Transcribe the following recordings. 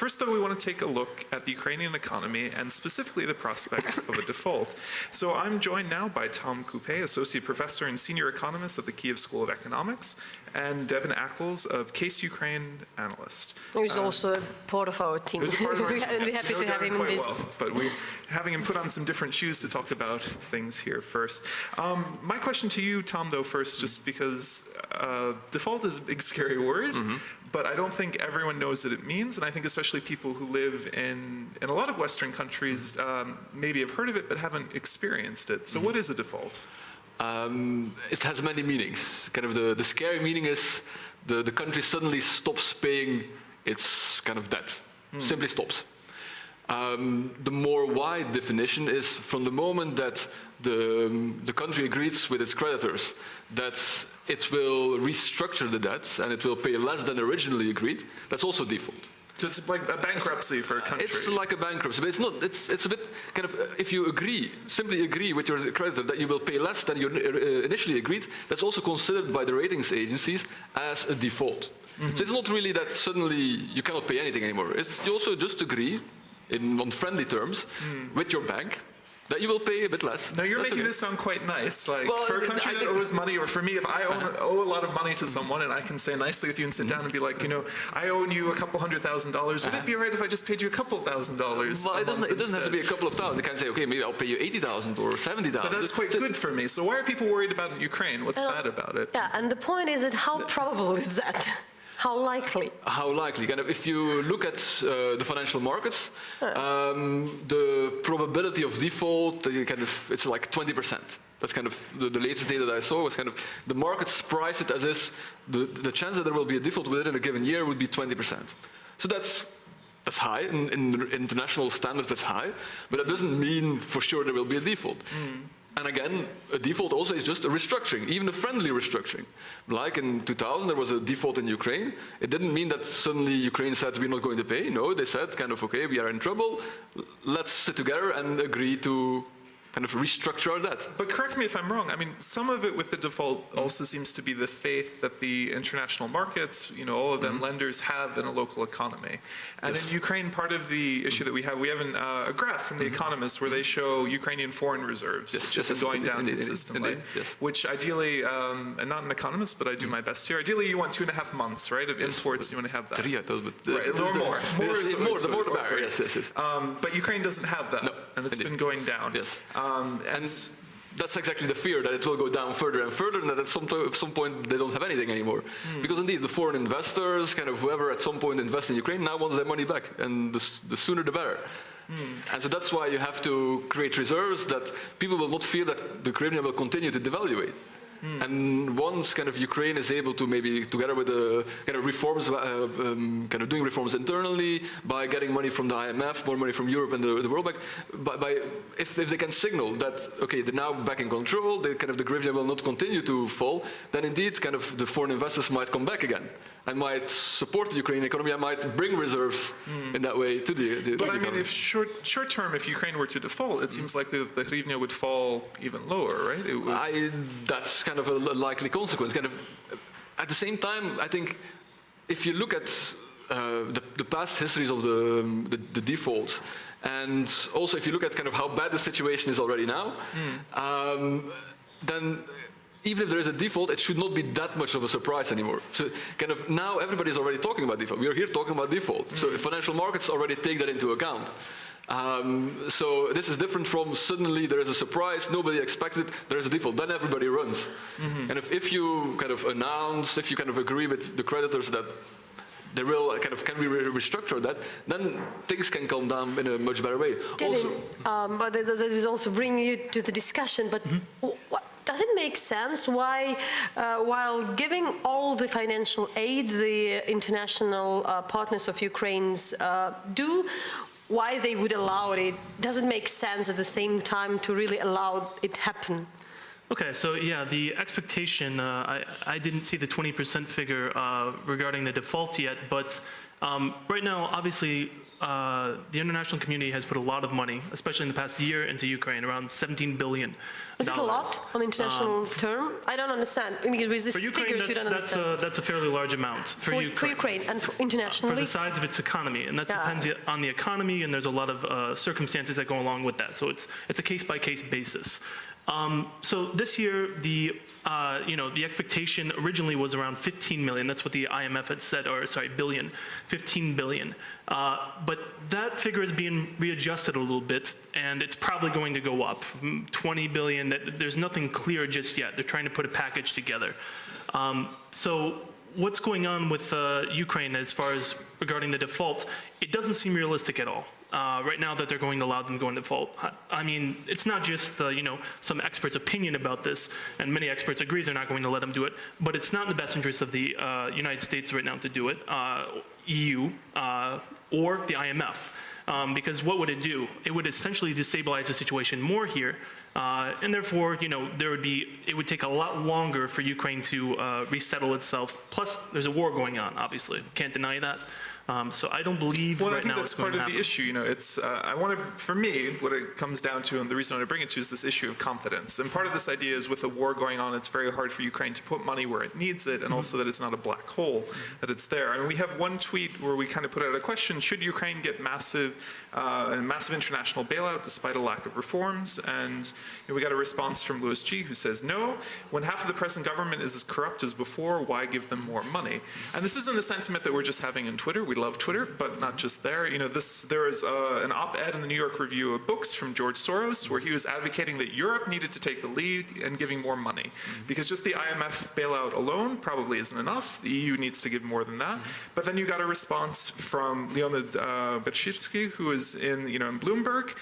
First, though, we want to take a look at the Ukrainian economy and specifically the prospects of a default. So I'm joined now by Tom Coupe, Associate Professor and Senior Economist at the Kyiv School of Economics, and Devin Ackles of Case Ukraine Analyst. Who's also a part of our team. Who's a part of our team. And we're happy to have him in this. Well, but we're having him put on some different shoes to talk about things here first. My question to you, Tom, though, first, just because default is a big, scary word, but I don't think everyone knows what it means, and I think especially people who live in a lot of Western countries maybe have heard of it but haven't experienced it. So what is a default? It has many meanings. Kind of the scary meaning is the country suddenly stops paying its kind of debt, simply stops. The more wide definition is from the moment that the country agrees with its creditors that it will restructure the debt and it will pay less than originally agreed, that's also default. So it's like a bankruptcy for a country. It's like a bankruptcy, but it's not. It's a bit kind of, if you simply agree with your creditor that you will pay less than you initially agreed, that's also considered by the ratings agencies as a default. So it's not really that suddenly you cannot pay anything anymore. You also just agree on friendly terms with your bank that you will pay a bit less. Now you're making this sound quite nice. Like for a country that owes money, or for me, if I owe a lot of money to someone and I can say nicely with you and sit down and be like, I owe you a couple $100,000. Would it be alright if I just paid you a couple $1,000? Well, it doesn't have to be a couple of thousand. They can say, okay, maybe I'll pay you 80,000 or 70,000. But that's quite good for me. So why are people worried about Ukraine? What's bad about it? Yeah, and the point is that how probable is that? How likely? How likely? Kind of, if you look at the financial markets, the probability of default, it's like 20%. That's kind of the latest data that I saw was kind of the markets price it as is the chance that there will be a default within a given year would be 20%. So that's high in international standards. That's high, but that doesn't mean for sure there will be a default. And again, a default also is just a restructuring, even a friendly restructuring. Like in 2000, there was a default in Ukraine. It didn't mean that suddenly Ukraine said, we're not going to pay. No, they said kind of, okay, we are in trouble. Let's sit together and agree to kind of restructure our debt. But correct me if I'm wrong. I mean, some of it with the default also seems to be the faith that the international markets, all of them lenders have in a local economy. And in Ukraine, part of the issue that we have a graph from the Economist where they show Ukrainian foreign reserves, which have been going down consistently, which ideally, and not an economist, but I do my best here, ideally you want 2.5 months, right, of imports, you want to have that. Right, more. The more the better, yes. But Ukraine doesn't have that, and it's been going down. Yes. And that's exactly the fear, that it will go down further and further, and that at some point they don't have anything anymore. Because indeed, the foreign investors, kind of whoever at some point invests in Ukraine, now wants their money back, and the sooner the better. And so that's why you have to create reserves that people will not feel that the hryvnia will continue to devaluate. And once kind of Ukraine is able to maybe together with the kind of reforms, kind of doing reforms internally by getting money from the IMF, more money from Europe and the World Bank, if they can signal that okay, they're now back in control, the hryvnia will not continue to fall, then indeed kind of the foreign investors might come back again and might support the Ukrainian economy and might bring reserves in that way to the But I economy. mean, if short term, if Ukraine were to default, it seems likely that the hryvnia would fall even lower, right? That's kind of a likely consequence. Kind of at the same time, I think if you look at the past histories of the defaults, and also if you look at kind of how bad the situation is already now, then even if there is a default, it should not be that much of a surprise anymore. So kind of now everybody's already talking about default. We are here talking about default. So financial markets already take that into account. So this is different from suddenly there is a surprise, nobody expected, there is a default, then everybody runs. And if you kind of announce, if you kind of agree with the creditors that they will kind of, can we restructure that, then things can calm down in a much better way. But that is also bringing you to the discussion, but does it make sense why, while giving all the financial aid the international partners of Ukraine's do, why they would allow it? Does it make sense at the same time to really allow it happen? Okay, so yeah, the expectation, I didn't see the 20% figure regarding the default yet, but right now, obviously, the international community has put a lot of money, especially in the past year, into Ukraine, around $17 billion. Is it a lot on international term? I don't understand. Because with this For Ukraine, figure, you don't understand. that's a fairly large amount for Ukraine and for internationally? For the size of its economy, and that depends on the economy, and there's a lot of circumstances that go along with that. So it's a case-by-case basis. So this year, the expectation originally was around 15 million. That's what the IMF had said, or sorry, billion, 15 billion. But that figure is being readjusted a little bit, and it's probably going to go up, 20 billion. There's nothing clear just yet. They're trying to put a package together. So what's going on with Ukraine as far as regarding the default? It doesn't seem realistic at all. Right now that they're going to allow them to go into default. I mean, it's not just, some experts' opinion about this, and many experts agree they're not going to let them do it, but it's not in the best interest of the United States right now to do it, EU, or the IMF. Because what would it do? It would essentially destabilize the situation more here, and therefore, it would take a lot longer for Ukraine to resettle itself. Plus, there's a war going on, obviously. Can't deny that. So I don't believe right now it's going to happen. Well, I think that's part of the issue. It's I want to, for me, what it comes down to, and the reason I bring it to, is this issue of confidence. And part of this idea is, with a war going on, it's very hard for Ukraine to put money where it needs it, and also that it's not a black hole, that it's there. And we have one tweet where we kind of put out a question: should Ukraine get massive international bailout despite a lack of reforms? And we got a response from Louis G, who says, no. When half of the present government is as corrupt as before, why give them more money? And this isn't a sentiment that we're just having in Twitter. We love Twitter, but not just there. There is an op-ed in the New York Review of Books from George Soros, where he was advocating that Europe needed to take the lead and giving more money, because just the IMF bailout alone probably isn't enough. The EU needs to give more than that. But then you got a response from Leonid Bershitsky, who is in Bloomberg,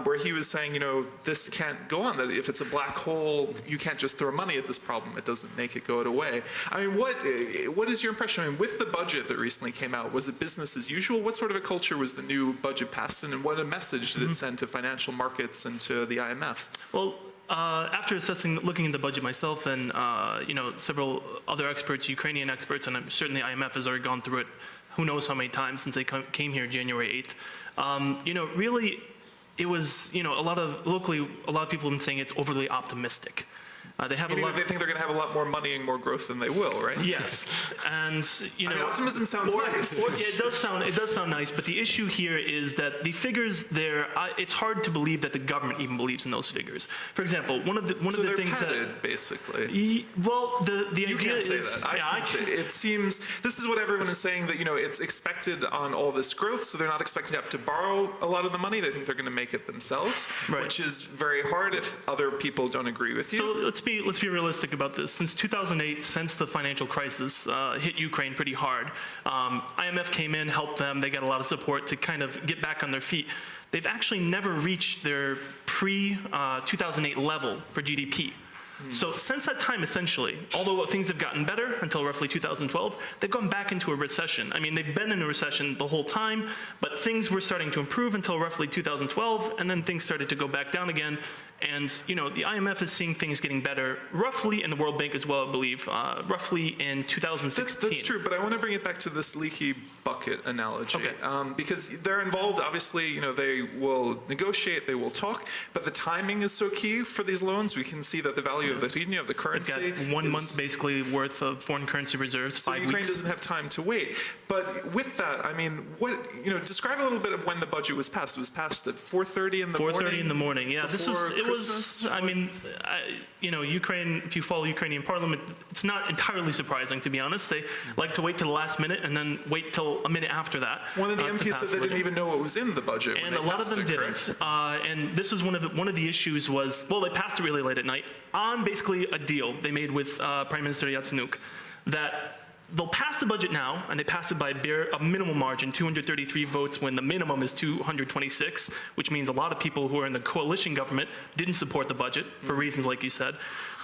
where he was saying, this can't go on. That if it's a black hole, you can't just throw money at this problem. It doesn't make it go away. I mean, what is your impression? I mean, with the budget that recently came out, was it business as usual? What sort of a culture was the new budget passed in, and what a message did it send to financial markets and to the IMF? Well, after looking at the budget myself, and several other experts, Ukrainian experts, and I'm certain the IMF has already gone through it who knows how many times since they came here January 8th. Really, it was, a lot of people have been saying it's overly optimistic. They think they're going to have a lot more money and more growth than they will, right? Yes, and optimism sounds nice. Yeah, it does sound nice, but the issue here is that the figures there, it's hard to believe that the government even believes in those figures. For example, one of the things padded, that basically. Well, the you idea can't say is that. I can say it. It seems this is what everyone is saying, that it's expected on all this growth, so they're not expecting to have to borrow a lot of the money. They think they're going to make it themselves, right, which is very hard if other people don't agree with you. So let's be realistic about this. Since 2008, since the financial crisis hit Ukraine pretty hard, IMF came in, helped them. They got a lot of support to kind of get back on their feet. They've actually never reached their pre-2008 level for GDP. So since that time, essentially, although things have gotten better until roughly 2012, they've gone back into a recession. I mean, they've been in a recession the whole time, but things were starting to improve until roughly 2012, and then things started to go back down again. And, the IMF is seeing things getting better, roughly, and the World Bank as well, I believe, roughly in 2016. That's true, but I want to bring it back to this leaky bucket analogy. Okay. Because they're involved, obviously, they will negotiate, they will talk, but the timing is so key for these loans. We can see that the value of the hryvnia, of the currency, They've got 1 month basically worth of foreign currency reserves, so 5 Ukraine weeks. doesn't have time to wait. But with that, I mean, describe a little bit of when the budget was passed. It was passed at 4:30 in the morning? 4:30 in the morning, yeah. Ukraine, if you follow Ukrainian parliament, it's not entirely surprising, to be honest. They like to wait till the last minute and then wait till a minute after that. One of the MPs said they didn't even know what was in the budget. And a lot of them didn't. And this was one of the issues was, they passed it really late at night on basically a deal they made with Prime Minister Yatsenyuk that they'll pass the budget now, and they pass it by a minimum margin, 233 votes, when the minimum is 226, which means a lot of people who are in the coalition government didn't support the budget for reasons like you said.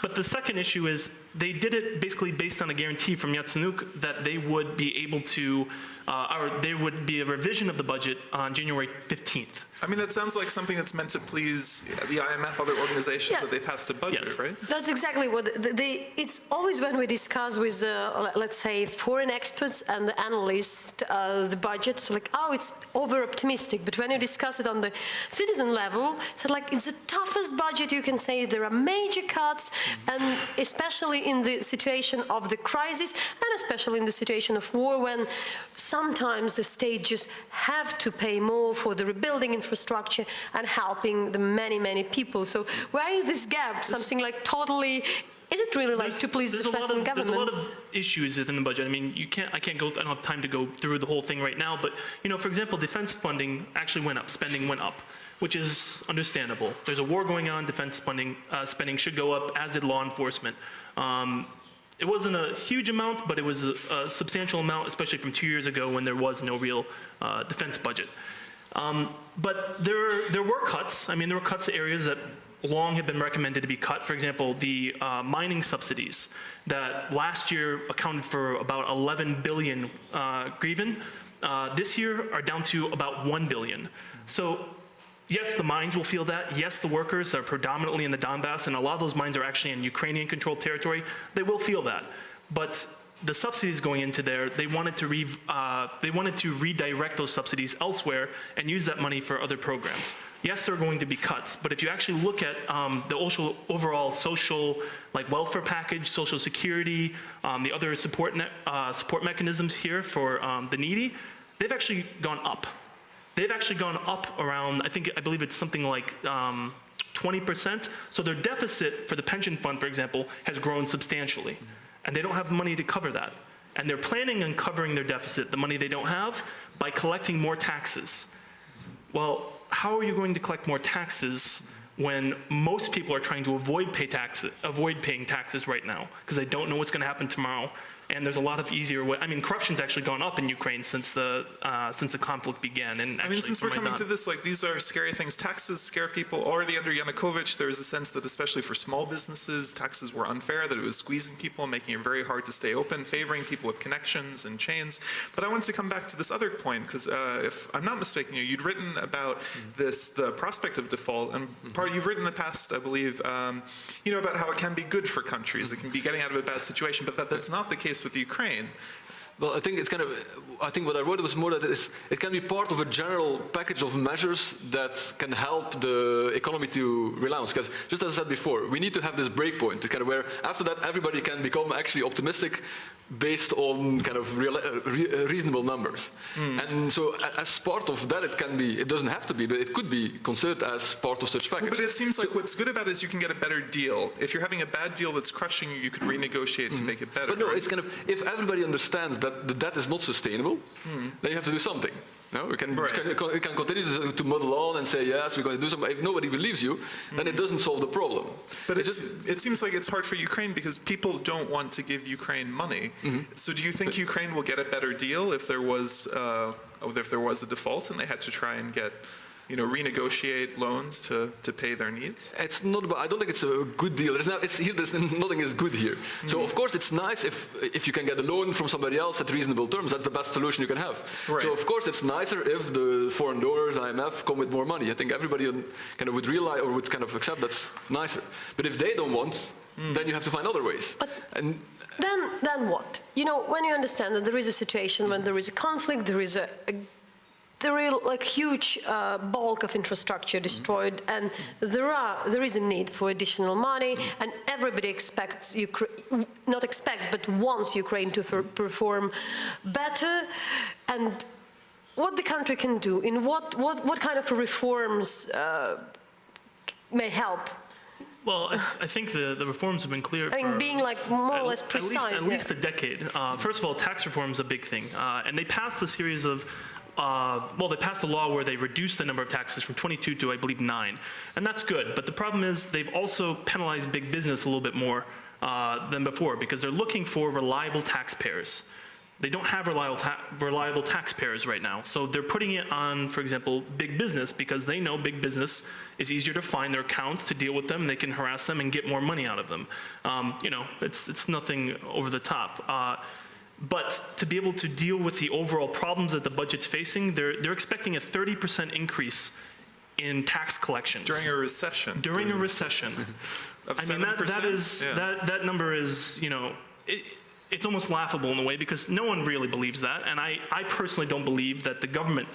But the second issue is they did it basically based on a guarantee from Yatsenyuk that they would be able to there would be a revision of the budget on January 15th. I mean, that sounds like something that's meant to please the IMF, other organizations, that they passed a budget, Yes. right? That's exactly what it's always when we discuss with, let's say, foreign experts and the analysts, the budgets, like, oh, it's over-optimistic. But when you discuss it on the citizen level, it's like, it's the toughest budget you can say. There are major cuts, and especially in the situation of the crisis, and especially in the situation of war, when sometimes the state just have to pay more for the rebuilding infrastructure and helping the many, many people. So why this gap? Something like totally, is it really like to please the Western government? There's a lot of issues within the budget. I mean, I don't have time to go through the whole thing right now, but, for example, defense funding actually went up, spending went up, which is understandable. There's a war going on, defense spending should go up, as did law enforcement. It wasn't a huge amount, but it was a substantial amount, especially from 2 years ago when there was no real defense budget. But there were cuts. I mean, there were cuts to areas that long have been recommended to be cut. For example, the mining subsidies that last year accounted for about 11 billion hryvnia, this year are down to about 1 billion. So yes, the mines will feel that. Yes, the workers are predominantly in the Donbass, and a lot of those mines are actually in Ukrainian-controlled territory. They will feel that. But the subsidies going into there, they wanted to redirect those subsidies elsewhere and use that money for other programs. Yes, there are going to be cuts, but if you actually look at the overall social, welfare package, Social Security, the other support mechanisms here for the needy, they've actually gone up. They've actually gone up around, I believe it's something like 20%. So their deficit for the pension fund, for example, has grown substantially. And they don't have money to cover that. And they're planning on covering their deficit, the money they don't have, by collecting more taxes. Well, how are you going to collect more taxes when most people are trying to avoid paying taxes right now? Because they don't know what's going to happen tomorrow. And there's a lot of easier ways. I mean, corruption's actually gone up in Ukraine since the conflict began. And I mean, since we're coming to this, these are scary things. Taxes scare people. Already under Yanukovych, there was a sense that, especially for small businesses, taxes were unfair, that it was squeezing people, making it very hard to stay open, favoring people with connections and chains. But I wanted to come back to this other point, because if I'm not mistaken, you'd written about the prospect of default, and you've written in the past, I believe, about how it can be good for countries. It can be getting out of a bad situation, but that's not the case with Ukraine. Well, I think it's I think what I wrote was more that it can be part of a general package of measures that can help the economy to relaunch. Because just as I said before, we need to have this break point, where after that everybody can become actually optimistic based on reasonable numbers. And so as part of that, it doesn't have to be, but it could be considered as part of such package. But it seems like what's good about it is you can get a better deal. If you're having a bad deal that's crushing you, you could renegotiate to make it better. But no, right? it's if everybody understands that the debt is not sustainable, then you have to do something. No, we can continue to muddle on and say, yes, we're going to do something. If nobody believes you, then it doesn't solve the problem. But it seems like it's hard for Ukraine because people don't want to give Ukraine money. So do you think Ukraine will get a better deal if there was a default and they had to try and get renegotiate loans to pay their needs? It's not about, I don't think it's a good deal. Nothing is good here. So of course it's nice if you can get a loan from somebody else at reasonable terms. That's the best solution you can have. Right. So of course it's nicer if the foreign donors, IMF, come with more money. I think everybody would realize or would accept that's nicer. But if they don't want, then you have to find other ways. But then what? When you understand that there is a situation when there is a conflict, there is the real huge bulk of infrastructure destroyed, and there is a need for additional money, and everybody but wants Ukraine to perform better. And what the country can do, in what kind of reforms may help? Well, I think the reforms have been clear. Being more or less precise. At least a decade. First of all, tax reform is a big thing, and they passed a series of. They passed a law where they reduced the number of taxes from 22 to, I believe, 9. And that's good. But the problem is they've also penalized big business a little bit more than before because they're looking for reliable taxpayers. They don't have reliable taxpayers right now. So they're putting it on, for example, big business because they know big business is easier to find their accounts, to deal with them. They can harass them and get more money out of them. It's nothing over the top. But to be able to deal with the overall problems that the budget's facing, they're expecting a 30% increase in tax collections. During a recession. During a recession. Of I mean, 7%? that number is, it's almost laughable in a way because no one really believes that. And I personally don't believe that the government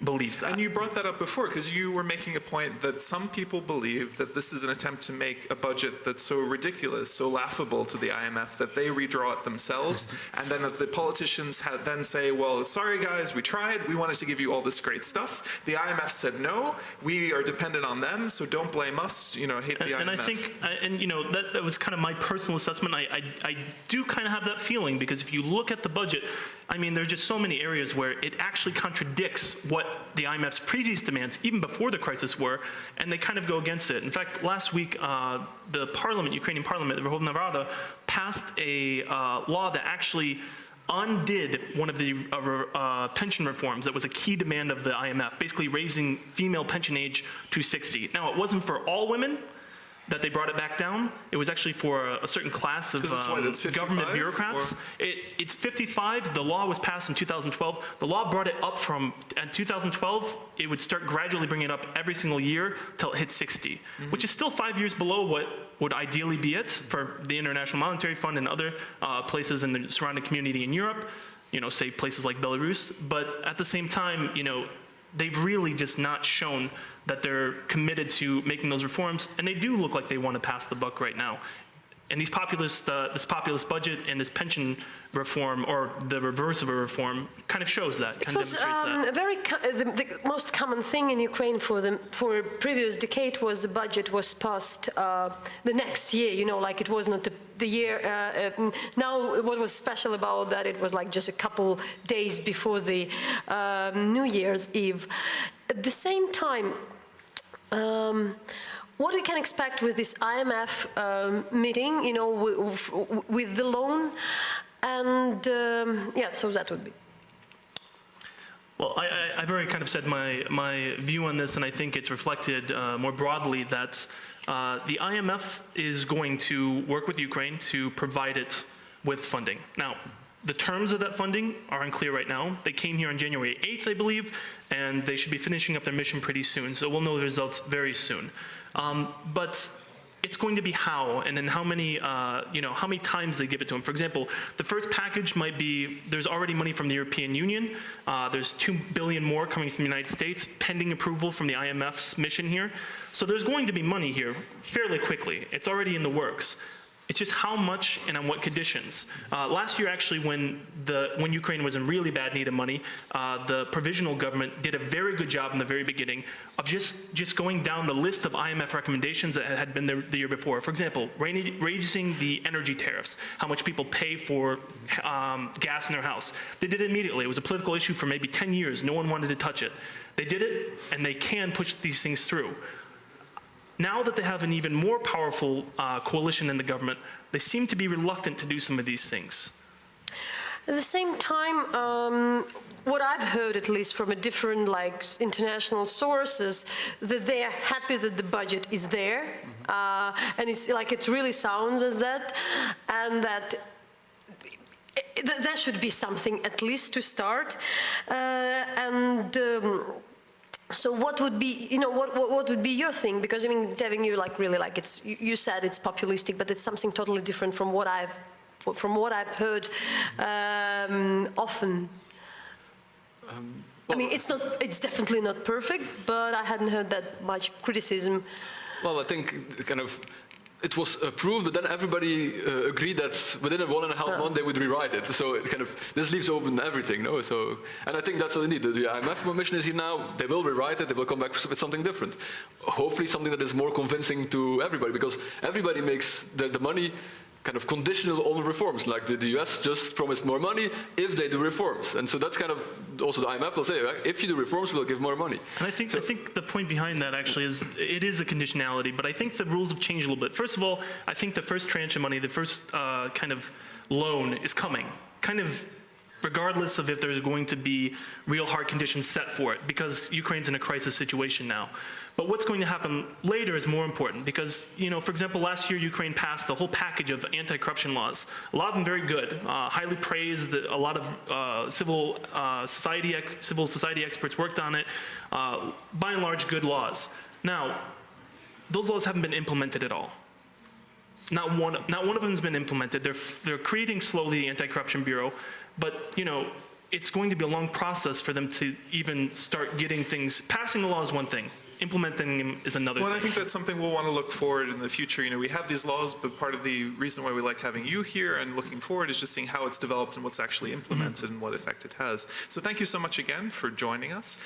believes that. And you brought that up before because you were making a point that some people believe that this is an attempt to make a budget that's so ridiculous, so laughable to the IMF that they redraw it themselves, and then that the politicians then say, well, sorry guys, we tried, we wanted to give you all this great stuff. The IMF said no, we are dependent on them, so don't blame us, hate the IMF. And I think, that was kind of my personal assessment. I do kind of have that feeling because if you look at the budget, I mean, there are just so many areas where it actually contradicts what the IMF's previous demands, even before the crisis, were, and they kind of go against it. In fact, last week, the parliament, Ukrainian parliament, the Verkhovna Rada, passed a law that actually undid one of the pension reforms that was a key demand of the IMF, basically raising female pension age to 60. Now, it wasn't for all women that they brought it back down. It was actually for a certain class of government bureaucrats. It's 55. The law was passed in 2012. The law brought it up from, in 2012, it would start gradually bringing it up every single year till it hit 60, which is still 5 years below what would ideally be it for the International Monetary Fund and other places in the surrounding community in Europe, say places like Belarus. But at the same time, they've really just not shown that they're committed to making those reforms, and they do look like they want to pass the buck right now. And this populist budget and this pension reform, or the reverse of a reform, kind of shows that, kind of demonstrates that. The most common thing in Ukraine for a previous decade was the budget was passed the next year, like it was not the year. Now, what was special about that, it was like just a couple days before the New Year's Eve. At the same time, what we can expect with this IMF meeting, with the loan, and so that would be. Well, I've already kind of said my view on this, and I think it's reflected more broadly that the IMF is going to work with Ukraine to provide it with funding. Now, the terms of that funding are unclear right now. They came here on January 8th, I believe, and they should be finishing up their mission pretty soon, so we'll know the results very soon. But it's going to be how, and then how many times they give it to them. For example, the first package might be, there's already money from the European Union. There's $2 billion more coming from the United States, pending approval from the IMF's mission here. So there's going to be money here fairly quickly. It's already in the works. It's just how much and on what conditions. Last year, actually, when Ukraine was in really bad need of money, the provisional government did a very good job in the very beginning of just going down the list of IMF recommendations that had been the year before. For example, raising the energy tariffs, how much people pay for gas in their house. They did it immediately. It was a political issue for maybe 10 years. No one wanted to touch it. They did it, and they can push these things through. Now that they have an even more powerful coalition in the government, they seem to be reluctant to do some of these things. At the same time, what I've heard, at least from a different, international sources, that they are happy that the budget is there, and it's like it really sounds as that, and that there should be something at least to start, So what would be, what would be your thing? Because I mean, Devin, you you said it's populistic, but it's something totally different from what I've heard often. I mean, it's definitely not perfect, but I hadn't heard that much criticism. Well, I think it was approved, but then everybody agreed that within 1.5 months they would rewrite it. So this leaves open everything, no? So, and I think that's what indeed the IMF mission is here now. They will rewrite it. They will come back with something different. Hopefully, something that is more convincing to everybody, because everybody makes the money conditional on reforms. Like the US just promised more money if they do reforms, and so that's also the IMF will say, right? If you do reforms, we'll give more money. And I think the point behind that actually is it is a conditionality, but I think the rules have changed a little bit. First of all, I think the first tranche of money, the first loan is coming, regardless of if there's going to be real hard conditions set for it, because Ukraine's in a crisis situation now. But what's going to happen later is more important because, for example, last year Ukraine passed the whole package of anti-corruption laws. A lot of them very good, highly praised. A lot of civil society experts worked on it. By and large, good laws. Now, those laws haven't been implemented at all. Not one of them has been implemented. They're creating slowly the Anti-Corruption Bureau, but it's going to be a long process for them to even start getting things. Passing the law is one thing. Implementing them is another thing. Well, I think that's something we'll want to look forward in the future. We have these laws, but part of the reason why we like having you here and looking forward is just seeing how it's developed and what's actually implemented and what effect it has. So thank you so much again for joining us.